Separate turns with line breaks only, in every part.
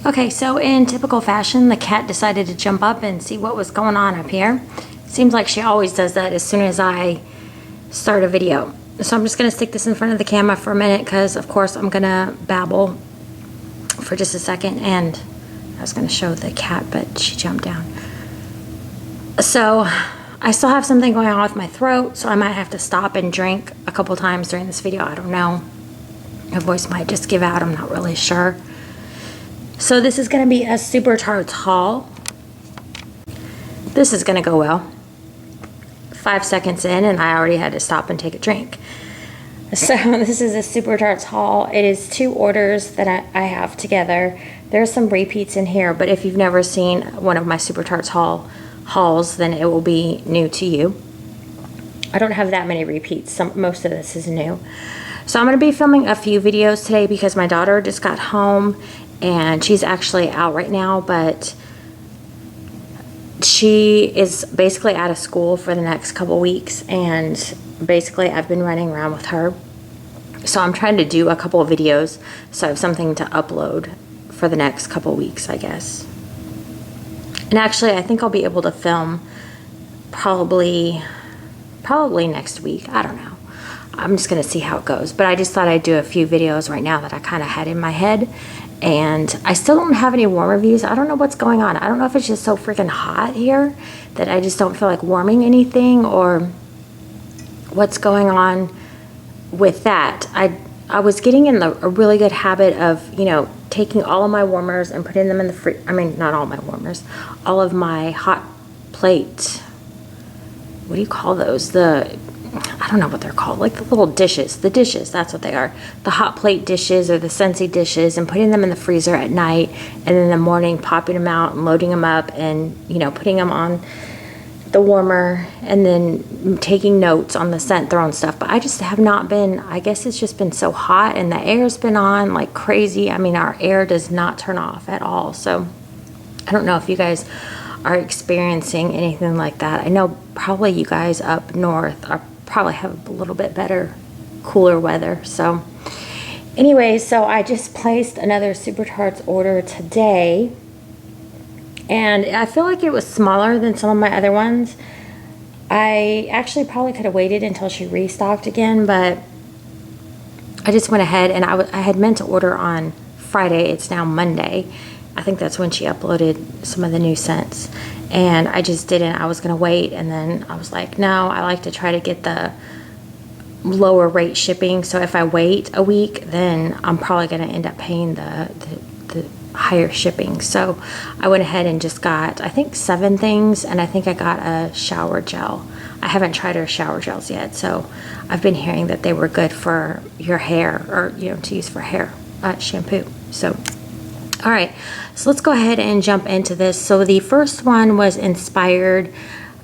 Okay, so in typical fashion, the cat decided to jump up and see what was going on up here. Seems like she always does that as soon as I start a video. So I'm just gonna stick this in front of the camera for a minute because of course I'm gonna babble for just a second, and I was gonna show the cat, but she jumped down. So I still have something going on with my throat, so I might have to stop and drink a couple times during this video. I don't know. My voice might just give out, I'm not really sure. So this is gonna be a Super Tarts haul. This is gonna go well. 5 seconds in and I already had to stop and take a drink. So this is a Super Tarts haul. It is 2 orders that I have together. There's some repeats in here, but if you've never seen one of my Super Tarts hauls, then it will be new to you. I don't have that many repeats. Most of this is new. So I'm going to be filming a few videos today because my daughter just got home and she's actually out right now, but she is basically out of school for the next couple weeks, and basically I've been running around with her. So I'm trying to do a couple of videos so I have something to upload for the next couple weeks, I guess. And actually I think I'll be able to film probably next week. I don't know. I'm just gonna see how it goes, but I just thought I'd do a few videos right now that I kind of had in my head. And I still don't have any warm reviews. I don't know what's going on. I don't know if it's just so freaking hot here that I just don't feel like warming anything, or what's going on with that. I was getting in a really good habit of, you know, taking all of my warmers and putting them in the I mean, not all my warmers, all of my hot plate, what do you call those? I don't know what they're called, like the little dishes. The dishes, that's what they are. The hot plate dishes or the Scentsy dishes, and putting them in the freezer at night, and then in the morning popping them out and loading them up and, you know, putting them on the warmer and then taking notes on the scent throwing stuff. But I just have not been, I guess it's just been so hot and the air's been on like crazy. I mean, our air does not turn off at all. So I don't know if you guys are experiencing anything like that. I know probably you guys up north are probably have a little bit better, cooler weather. So anyway, so I just placed another Super Tarts order today, and I feel like it was smaller than some of my other ones. I actually probably could have waited until she restocked again, but I just went ahead and I had meant to order on Friday. It's now Monday. I think that's when she uploaded some of the new scents, and I just didn't. I was gonna wait, and then I was like, no, I like to try to get the lower rate shipping. So if I wait a week, then I'm probably gonna end up paying the higher shipping. So I went ahead and just got, I think 7 things, and I think I got a shower gel. I haven't tried her shower gels yet, so I've been hearing that they were good for your hair, or, you know, to use for hair shampoo. So all right, so let's go ahead and jump into this. So the first one was inspired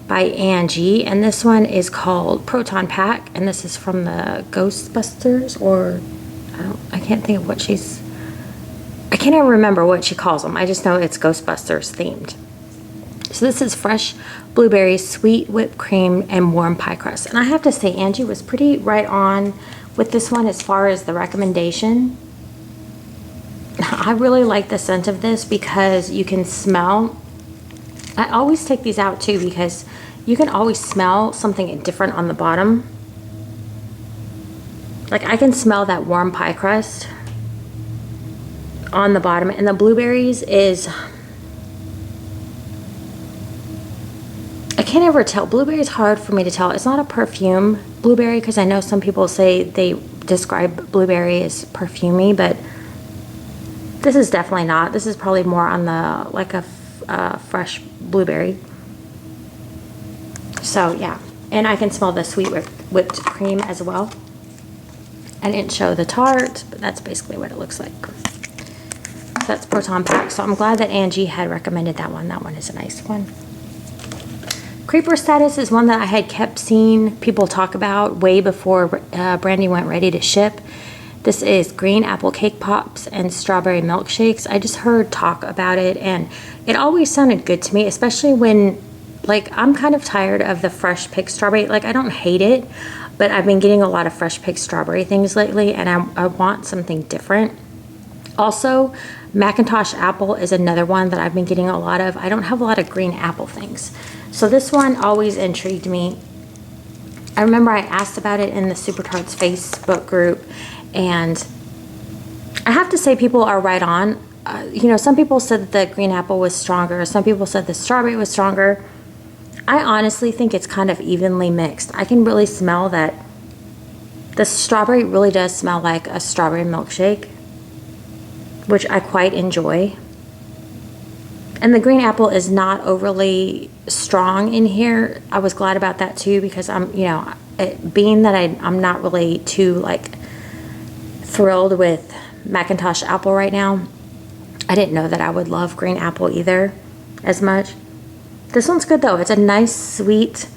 by Angie, and this one is called Proton Pack, and this is from the Ghostbusters, or I can't think of what I can't even remember what she calls them. I just know it's Ghostbusters themed. So this is fresh blueberries, sweet whipped cream, and warm pie crust. And I have to say, Angie was pretty right on with this one as far as the recommendation. I really like the scent of this because you can smell. I always take these out too because you can always smell something different on the bottom. Like I can smell that warm pie crust on the bottom, and the blueberries is, I can't ever tell. Blueberry is hard for me to tell. It's not a perfume blueberry, because I know some people say they describe blueberry as perfumey, but this is definitely not. This is probably more on the, like a fresh blueberry. So yeah, and I can smell the sweet whipped cream as well. I didn't show the tart, but that's basically what it looks like. So that's Proton Pack. So I'm glad that Angie had recommended that one. That one is a nice one. Creeper Status is one that I had kept seeing people talk about way before Brandy went ready to ship. This is green apple cake pops and strawberry milkshakes. I just heard talk about it, and it always sounded good to me, especially when, like, I'm kind of tired of the fresh picked strawberry. Like, I don't hate it, but I've been getting a lot of fresh picked strawberry things lately, and I want something different. Also, McIntosh Apple is another one that I've been getting a lot of. I don't have a lot of green apple things. So this one always intrigued me. I remember I asked about it in the Super Tarts Facebook group, and I have to say people are right on. You know, some people said that the green apple was stronger. Some people said the strawberry was stronger. I honestly think it's kind of evenly mixed. I can really smell that the strawberry really does smell like a strawberry milkshake, which I quite enjoy. And the green apple is not overly strong in here. I was glad about that too, because I'm, you know, being that I'm not really too like thrilled with McIntosh Apple right now, I didn't know that I would love green apple either as much. This one's good though. It's a nice sweet,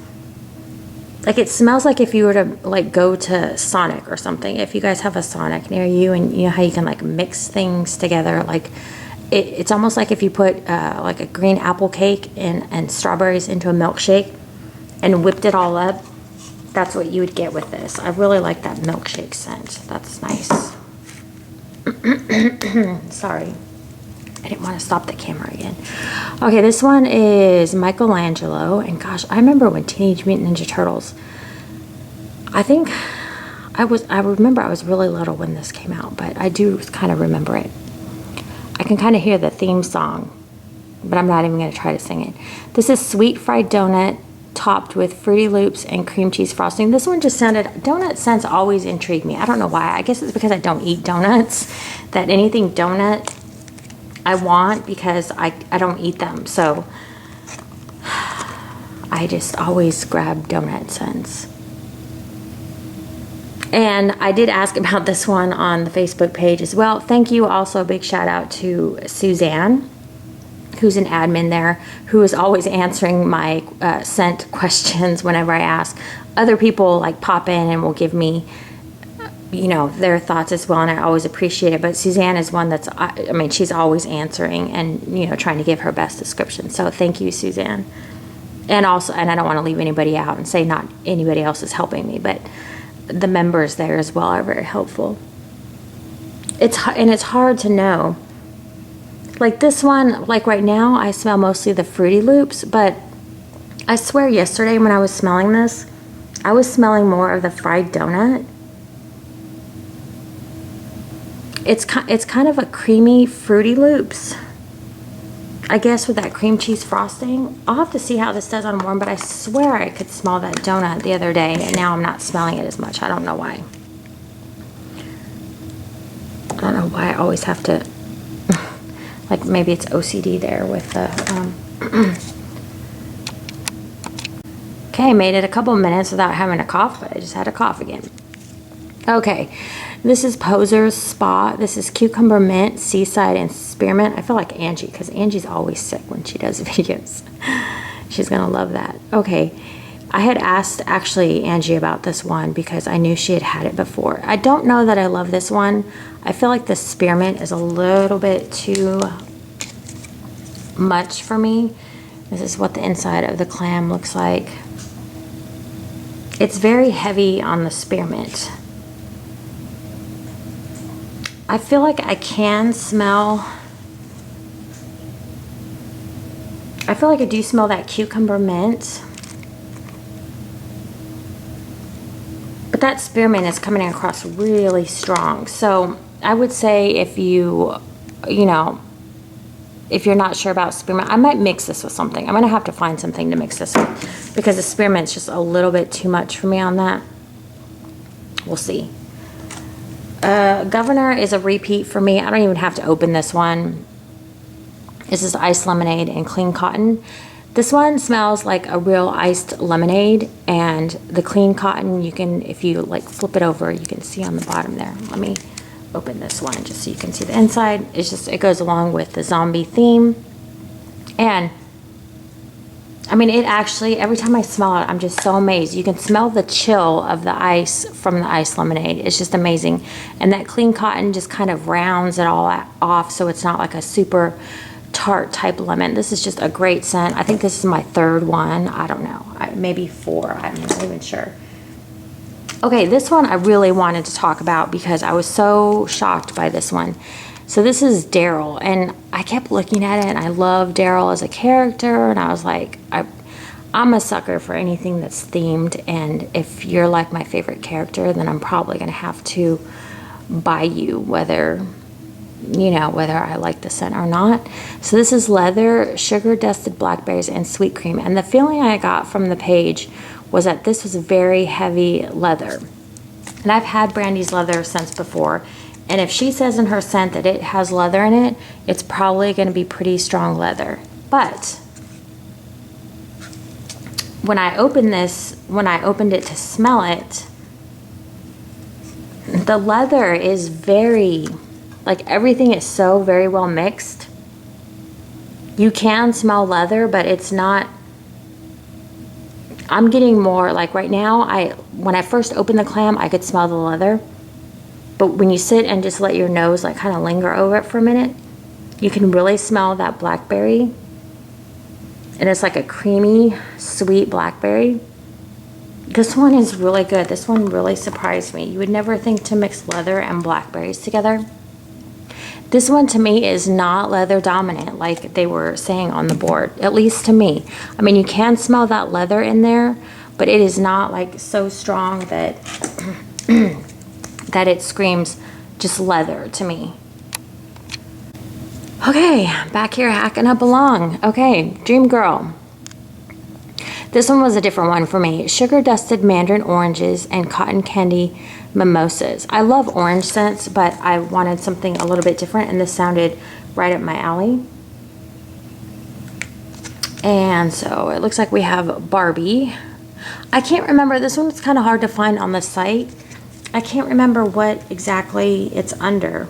like it smells like if you were to like go to Sonic or something. If you guys have a Sonic near you, and you know how you can like mix things together, like it's almost like if you put like a green apple cake and strawberries into a milkshake and whipped it all up. That's what you would get with this. I really like that milkshake scent. That's nice. Sorry. I didn't want to stop the camera again. Okay, this one is Michelangelo. And gosh, I remember when Teenage Mutant Ninja Turtles, I remember I was really little when this came out, but I do kind of remember it. I can kind of hear the theme song, but I'm not even going to try to sing it. This is sweet fried donut topped with Fruity Loops and cream cheese frosting. This one just sounded, donut scents always intrigue me. I don't know why. I guess it's because I don't eat donuts, that anything donut I want, because I don't eat them. So I just always grab donut scents. And I did ask about this one on the Facebook page as well. Thank you. Also a big shout out to Suzanne, who's an admin there, who is always answering my scent questions whenever I ask. Other people like pop in and will give me, you know, their thoughts as well, and I always appreciate it. But Suzanne is one that's, I mean, she's always answering and, you know, trying to give her best description. So thank you, Suzanne. And also, and I don't want to leave anybody out and say not anybody else is helping me, but the members there as well are very helpful. It's hard to know. Like this one, like right now, I smell mostly the Fruity Loops, but I swear yesterday when I was smelling this, I was smelling more of the fried donut. It's kind of a creamy Fruity Loops, I guess, with that cream cheese frosting. I'll have to see how this does on warm, but I swear I could smell that donut the other day, and now I'm not smelling it as much. I don't know why. I don't know why I always have to, like maybe it's OCD there with the, Okay, made it a couple minutes without having a cough, but I just had a cough again. Okay, this is Poser's Spa. This is cucumber mint, seaside, and spearmint. I feel like Angie, because Angie's always sick when she does videos. She's gonna love that. Okay, I had asked actually Angie about this one because I knew she had had it before. I don't know that I love this one. I feel like the spearmint is a little bit too much for me. This is what the inside of the clam looks like. It's very heavy on the spearmint. I feel like I can smell, I feel like I do smell that cucumber mint, but that spearmint is coming across really strong. So I would say if you know, if you're not sure about spearmint, I might mix this with something. I'm gonna have to find something to mix this with because the spearmint's just a little bit too much for me on that. We'll see. Governor is a repeat for me. I don't even have to open this one. This is iced lemonade and clean cotton. This one smells like a real iced lemonade, and the clean cotton, you can, if you like flip it over, you can see on the bottom there. Let me open this one just so you can see the inside. It's just, it goes along with the zombie theme. And I mean, it actually, every time I smell it, I'm just so amazed. You can smell the chill of the ice from the iced lemonade. It's just amazing. And that clean cotton just kind of rounds it all off, so it's not like a super tart type lemon. This is just a great scent. I think this is my third one. I don't know. Maybe 4. I'm not even sure. Okay, this one I really wanted to talk about because I was so shocked by this one. So this is Darrell, and I kept looking at it, and I love Darrell as a character, and I was like, I'm a sucker for anything that's themed, and if you're like my favorite character, then I'm probably going to have to buy you, whether I like the scent or not. So this is leather, sugar dusted blackberries, and sweet cream. And the feeling I got from the page was that this was very heavy leather. And I've had Brandy's leather scents before, and if she says in her scent that it has leather in it, it's probably going to be pretty strong leather. But when I opened it to smell it, the leather is very, like, everything is so very well mixed. You can smell leather, but it's not, I'm getting more, like right now, when I first opened the clam, I could smell the leather. But when you sit and just let your nose like kind of linger over it for a minute, you can really smell that blackberry. And it's like a creamy, sweet blackberry. This one is really good. This one really surprised me. You would never think to mix leather and blackberries together. This one to me is not leather dominant like they were saying on the board, at least to me. I mean, you can smell that leather in there, but it is not like so strong that that it screams just leather to me. Okay, back here hacking up along. Okay, Dream Girl. This one was a different one for me. Sugar dusted mandarin oranges and cotton candy mimosas. I love orange scents, but I wanted something a little bit different, and this sounded right up my alley. And so it looks like we have Barbie. I can't remember, this one's kind of hard to find on the site. I can't remember what exactly it's under,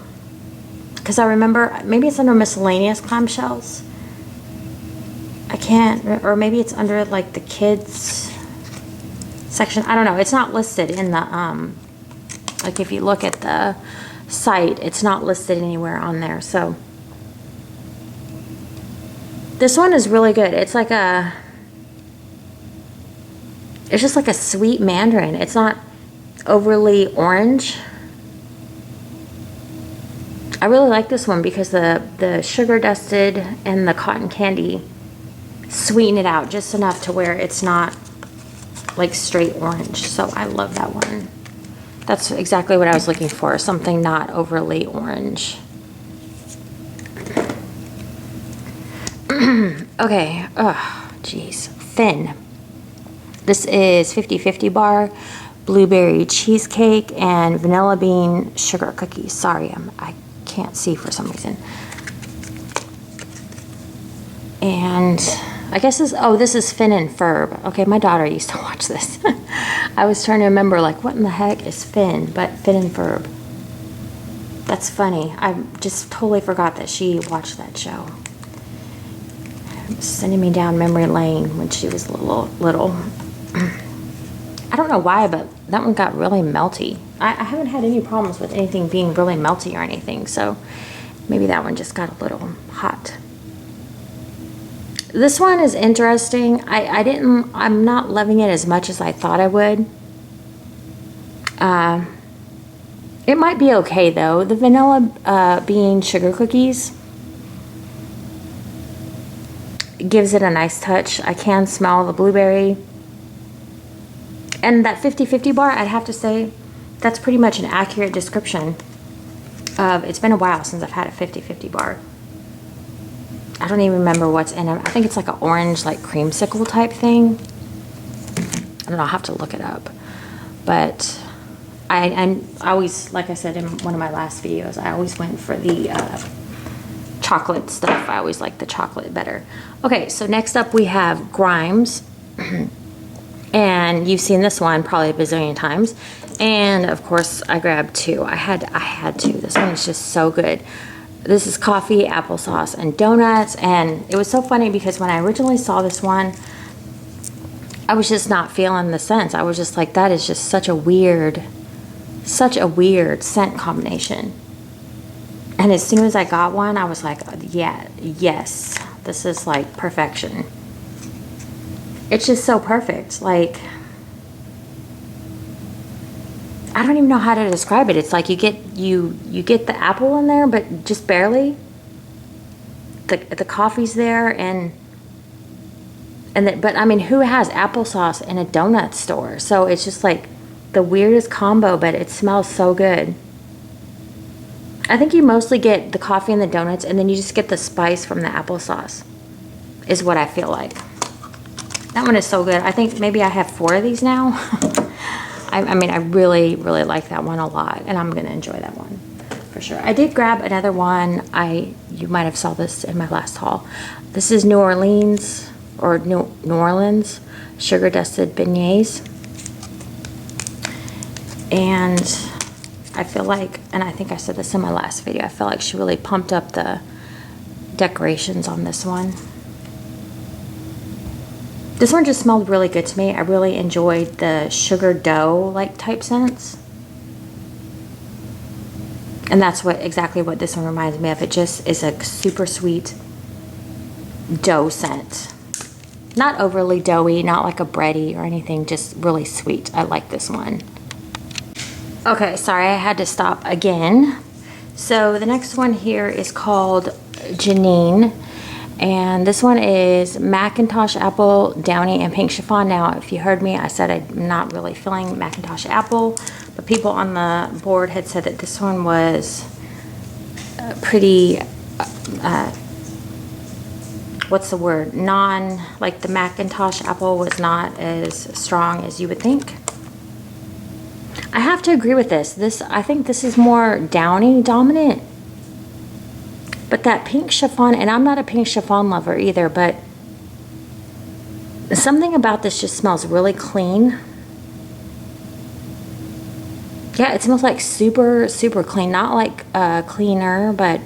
because I remember maybe it's under miscellaneous clamshells. I can't, or maybe it's under like the kids section. I don't know. It's not listed in the like if you look at the site, it's not listed anywhere on there. So this one is really good. It's like it's just like a sweet mandarin. It's not overly orange. I really like this one because the sugar dusted and the cotton candy sweeten it out just enough to where it's not like straight orange. So I love that one. That's exactly what I was looking for, something not overly orange. Okay, oh geez, Finn. This is 50/50 bar, blueberry cheesecake, and vanilla bean sugar cookies. Sorry, I can't see for some reason. And I guess this is Finn and Ferb. Okay, my daughter used to watch this. I was trying to remember, like, what in the heck is Finn? But Finn and Ferb. That's funny. I just totally forgot that she watched that show. Sending me down memory lane when she was little. I don't know why, but that one got really melty. I haven't had any problems with anything being really melty or anything, so maybe that one just got a little hot. This one is interesting. I'm not loving it as much as I thought I would. It might be okay though. The vanilla bean sugar cookies gives it a nice touch. I can smell the blueberry. And that 50/50 bar, I'd have to say, that's pretty much an accurate description of, it's been a while since I've had a 50/50 bar. I don't even remember what's in them. I think it's like an orange, like creamsicle type thing. I don't know, I'll have to look it up. But I always, like I said in one of my last videos, I always went for the chocolate stuff. I always like the chocolate better. Okay, so next up we have Grimes. And you've seen this one probably a bazillion times. And of course I grabbed two. I had to. This one is just so good. This is coffee, applesauce, and donuts. And it was so funny because when I originally saw this one, I was just not feeling the scents. I was just like, that is just such a weird scent combination. And as soon as I got one, I was like, yeah, yes, this is like perfection. It's just so perfect. Like, I don't even know how to describe it. It's like you get the apple in there, but just barely. The coffee's there, but I mean, who has applesauce in a donut store? So it's just like the weirdest combo, but it smells so good. I think you mostly get the coffee and the donuts, and then you just get the spice from the applesauce, is what I feel like. That one is so good. I think maybe I have 4 of these now. I mean, I really, really like that one a lot, and I'm going to enjoy that one for sure. I did grab another one. You might have saw this in my last haul. This is New Orleans sugar dusted beignets. And I feel like, and I think I said this in my last video, I feel like she really pumped up the decorations on this one. This one just smelled really good to me. I really enjoyed the sugar dough like type scents. And that's exactly what this one reminds me of. It just is a super sweet dough scent. Not overly doughy, not like a bready or anything, just really sweet. I like this one. Okay, sorry, I had to stop again. So the next one here is called Janine. And this one is McIntosh Apple, Downy, and Pink Chiffon. Now, if you heard me, I said I'm not really feeling McIntosh Apple, but people on the board had said that this one was pretty, what's the word? Like the McIntosh Apple was not as strong as you would think. I have to agree with this. I think this is more Downy dominant. But that pink chiffon, and I'm not a pink chiffon lover either, but something about this just smells really clean. Yeah, it smells like super, super clean. Not like cleaner, but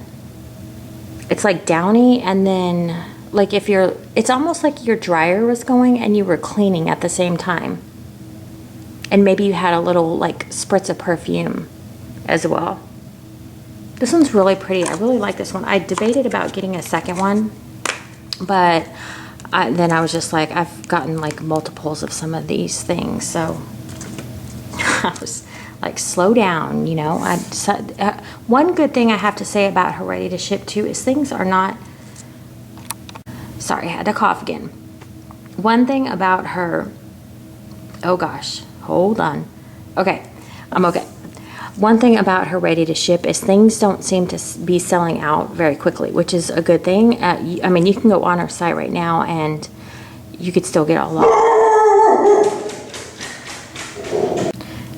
it's like Downy, and then like it's almost like your dryer was going and you were cleaning at the same time. And maybe you had a little like spritz of perfume as well. This one's really pretty. I really like this one. I debated about getting a second one, but then I was just like, I've gotten like multiples of some of these things, so I was like, slow down, you know. One good thing I have to say about her ready to ship too is things are not, sorry, I had to cough again. One thing about her, oh gosh, hold on. Okay, I'm okay. One thing about her ready to ship is things don't seem to be selling out very quickly, which is a good thing. I mean, you can go on her site right now and you could still get a lot.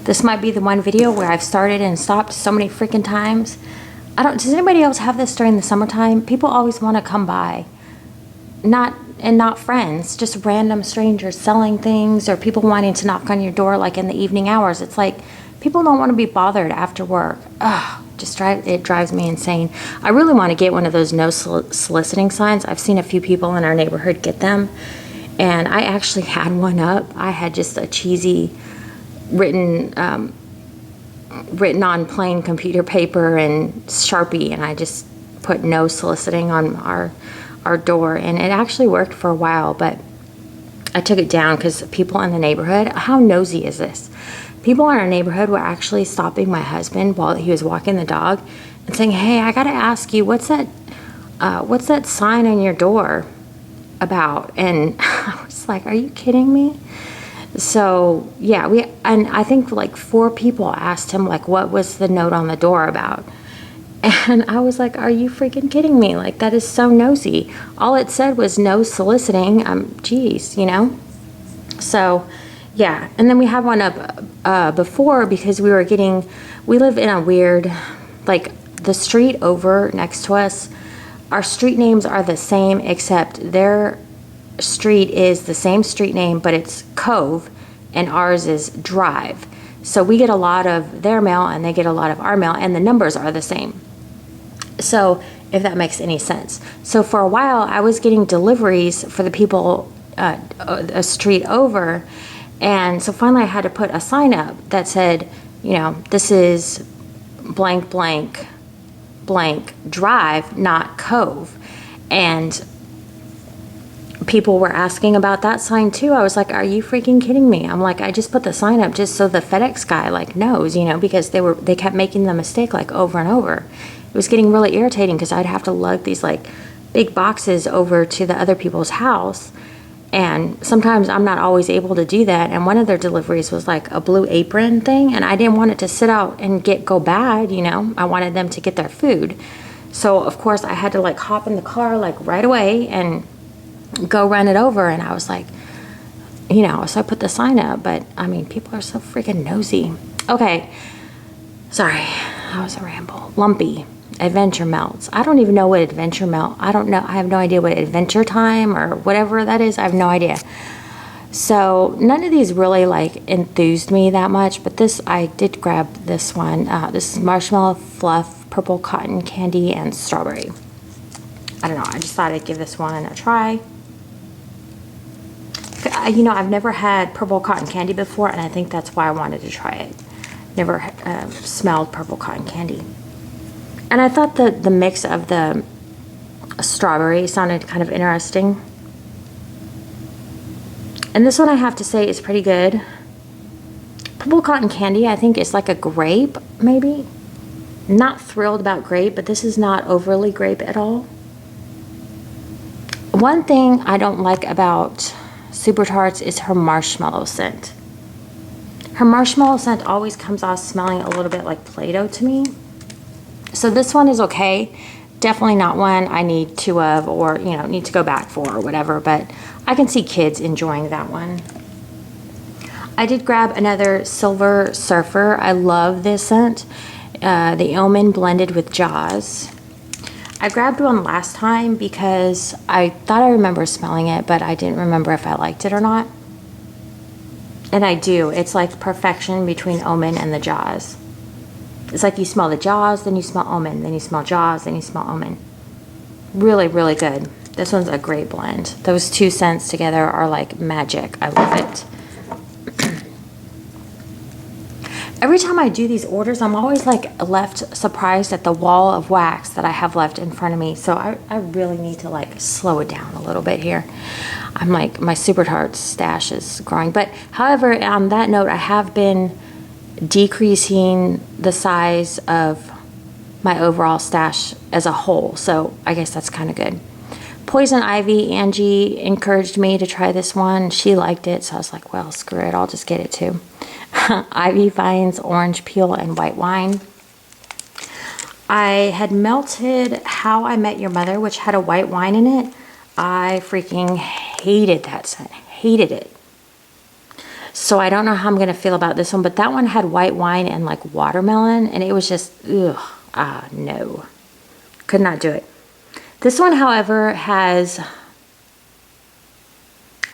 This might be the one video where I've started and stopped so many freaking times. Does anybody else have this during the summertime? People always want to come by. Not friends, just random strangers selling things, or people wanting to knock on your door like in the evening hours. It's like, people don't want to be bothered after work. Ugh, it drives me insane. I really want to get one of those no soliciting signs. I've seen a few people in our neighborhood get them, and I actually had one up. I had just a cheesy written on plain computer paper and Sharpie, and I just put no soliciting on our door, and it actually worked for a while, but I took it down because people in the neighborhood, how nosy is this? People in our neighborhood were actually stopping my husband while he was walking the dog and saying, hey, I gotta ask you, what's that sign on your door about? And I was like, are you kidding me? So yeah, and I think like 4 people asked him like, what was the note on the door about? And I was like, are you freaking kidding me? Like, that is so nosy. All it said was no soliciting. Geez, you know? So yeah, and then we had one up before because we live in a weird, like the street over next to us, our street names are the same except their street is the same street name, but it's Cove and ours is Drive. So we get a lot of their mail and they get a lot of our mail, and the numbers are the same. So if that makes any sense. So for a while I was getting deliveries for the people a street over. And so finally I had to put a sign up that said, you know, this is blank, blank, blank Drive, not Cove. And people were asking about that sign too. I was like, are you freaking kidding me? I'm like, I just put the sign up just so the FedEx guy like knows, you know, because they kept making the mistake like over and over. It was getting really irritating because I'd have to lug these like big boxes over to the other people's house. And sometimes I'm not always able to do that. And one of their deliveries was like a Blue Apron thing. And I didn't want it to sit out and go bad, you know. I wanted them to get their food. So, of course, I had to like hop in the car like right away and go run it over. And I was like, you know, so I put the sign up. But, I mean, people are so freaking nosy. Okay. Sorry. That was a ramble. Lumpy. Adventure melts. I don't even know what adventure melt. I don't know. I have no idea what adventure time or whatever that is. I have no idea. So none of these really like enthused me that much, but this, I did grab this one. This is marshmallow fluff, purple cotton candy, and strawberry. I don't know. I just thought I'd give this one a try. You know, I've never had purple cotton candy before, and I think that's why I wanted to try it. Never smelled purple cotton candy. And I thought the mix of the strawberry sounded kind of interesting. And this one I have to say is pretty good. Purple cotton candy, I think is like a grape, maybe. Not thrilled about grape, but this is not overly grape at all. One thing I don't like about Super Tarts is her marshmallow scent. Her marshmallow scent always comes off smelling a little bit like Play-Doh to me. So this one is okay. Definitely not one I need two of, or, you know, need to go back for or whatever, but I can see kids enjoying that one. I did grab another Silver Surfer. I love this scent. The almond blended with Jaws. I grabbed one last time because I thought I remember smelling it, but I didn't remember if I liked it or not. And I do. It's like perfection between almond and the Jaws. It's like you smell the Jaws, then you smell almond, then you smell Jaws, then you smell almond. Really, really good. This one's a great blend. Those two scents together are like magic. I love it. Every time I do these orders, I'm always like left surprised at the wall of wax that I have left in front of me. So I really need to like slow it down a little bit here. I'm like, my Super Tarts stash is growing. But however, on that note, I have been decreasing the size of my overall stash as a whole, so I guess that's kind of good. Poison Ivy, Angie encouraged me to try this one. She liked it, so I was like, well, screw it, I'll just get it too. Ivy Vines, orange peel, and white wine. I had melted How I Met Your Mother, which had a white wine in it. I freaking hated that scent, hated it. So I don't know how I'm going to feel about this one, but that one had white wine and like watermelon, and it was just, ugh, no. Could not do it. This one, however, has,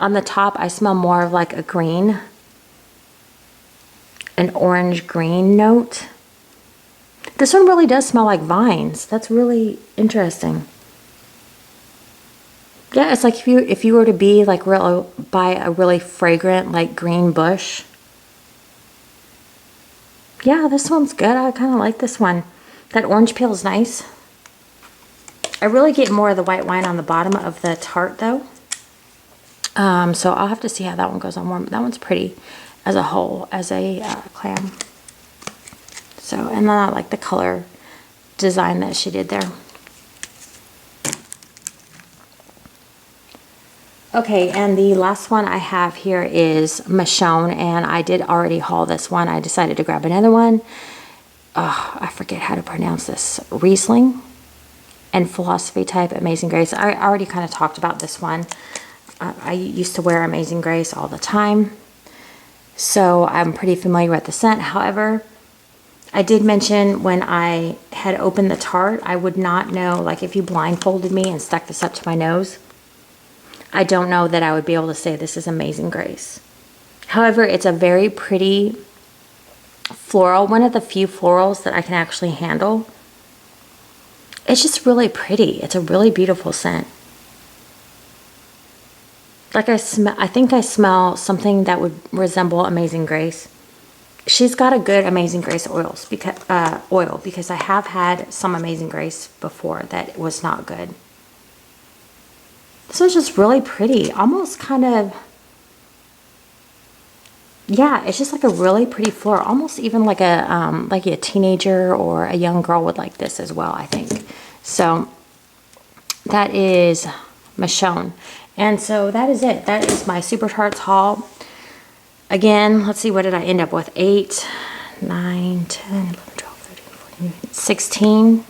on the top, I smell more of like a green, an orange green note. This one really does smell like vines. That's really interesting. Yeah, it's like if you were to be like buy a really fragrant like green bush. Yeah, this one's good. I kind of like this one. That orange peel is nice. I really get more of the white wine on the bottom of the tart though. So I'll have to see how that one goes on more. That one's pretty as a whole, as a clam. So, and then I like the color design that she did there. Okay, and the last one I have here is Michonne, and I did already haul this one. I decided to grab another one. Oh, I forget how to pronounce this. Riesling and Philosophy Type Amazing Grace. I already kind of talked about this one. I used to wear Amazing Grace all the time, so I'm pretty familiar with the scent. However, I did mention when I had opened the tart, I would not know, like if you blindfolded me and stuck this up to my nose, I don't know that I would be able to say this is Amazing Grace. However, it's a very pretty floral, one of the few florals that I can actually handle. It's just really pretty. It's a really beautiful scent. Like I think I smell something that would resemble Amazing Grace. She's got a good Amazing Grace oil because I have had some Amazing Grace before that was not good. This was just really pretty, almost kind of, yeah, it's just like a really pretty floral, almost even like a teenager or a young girl would like this as well, I think. So that is Michonne. And so that is it. That is my Super Tarts haul. Again, let's see, what did I end up with? 8, 9, 10, 11, 12, 13, 14, 16.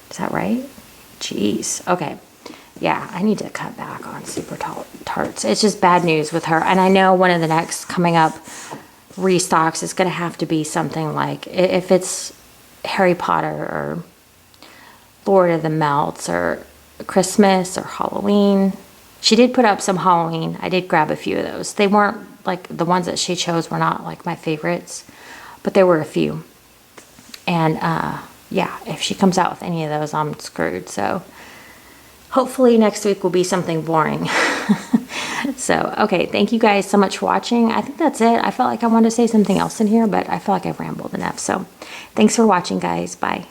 Is that right? Jeez. Okay. Yeah, I need to cut back on Super Tarts. It's just bad news with her. And I know one of the next coming up restocks is going to have to be something like, if it's Harry Potter or Lord of the Melts or Christmas or Halloween. She did put up some Halloween. I did grab a few of those. They weren't, like, the ones that she chose were not like my favorites, but there were a few. And yeah, if she comes out with any of those, I'm screwed. So hopefully next week will be something boring. So, okay, thank you guys so much for watching. I think that's it. I felt like I wanted to say something else in here, but I feel like I've rambled enough. So thanks for watching, guys. Bye.